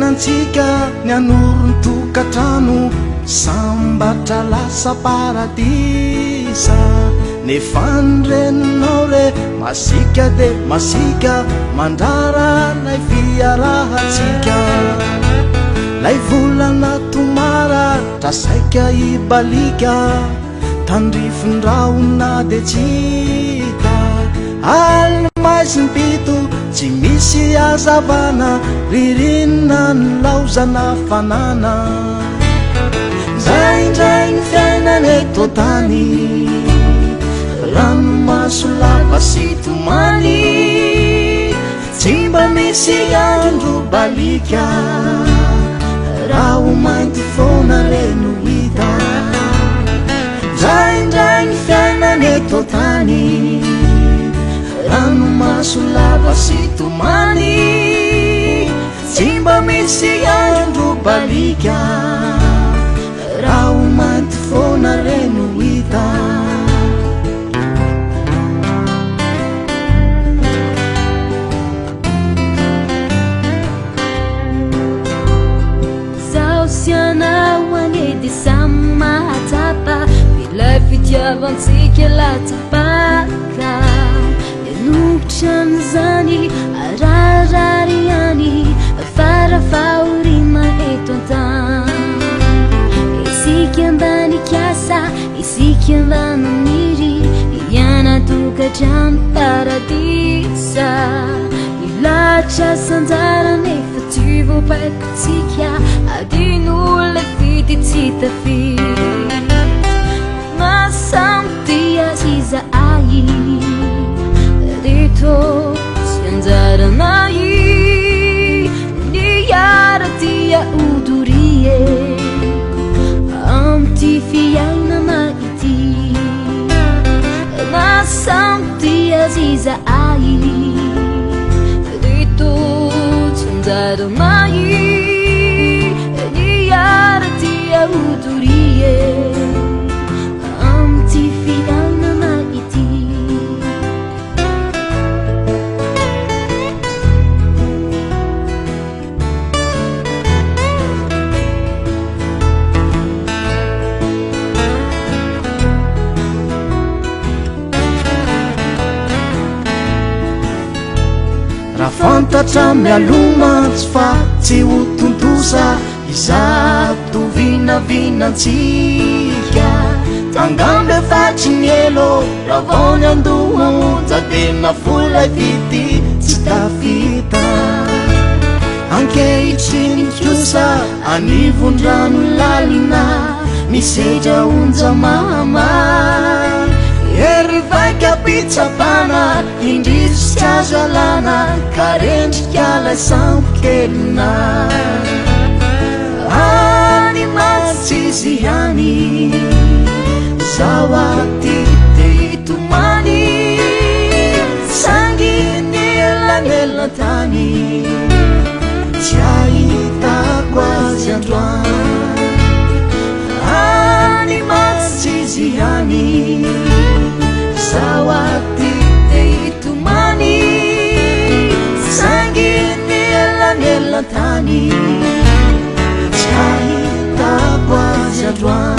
fiainantsika nianoron-tokatrano sambatra lasa paradisa nefanreninao re masika de masika mandrara lay fiarahatsika lay volana tomara trasaika ibalika tandrifondraona de tsita almaisympito tsy misy azavana ririnina ny laozana fanana zaindray ny fiainany eto tany ranomaso lava sy tomany tsy mba misy andro balika raha ho mainty foana reno hita zaindray ny fiainany eto tany ranomaso lava sy tomany tsy mba misy andro balika raha ho mainty foana reno hita zaho sy anao agnedy samy mahatsapa ilay fitiavantsika latsapaka nukchanzani ararariani farafaurima etontan isikiambani kiasa isikiambani miri yana tukachan paradisa ilacha sanzara nefativo paikatsikia adinule fititsitafi masamtia siza ai dito sianzara nai niyara tia udurie amti fiaina maiti nasamtia ziza ai dito sianzara nai niyara tia udurie amti fiaina maiti fantatra mialoma tsy fa tsy ho tontosa izato vinavinantsika tangambe fatry ny elo raha vao ny andohaonja de nafolay vity tsy tafita ankehitriny kosa anivondrano lalina misedra onja mama ery vaika pitsapana indrisika zalana karendrika lay sampokelina any matsizy any zao aty de hitomany sanginy elanelatany tsy ahitako azy androany any matsizy any sawati teitumani sangini elangelatani chahita kwa jadwa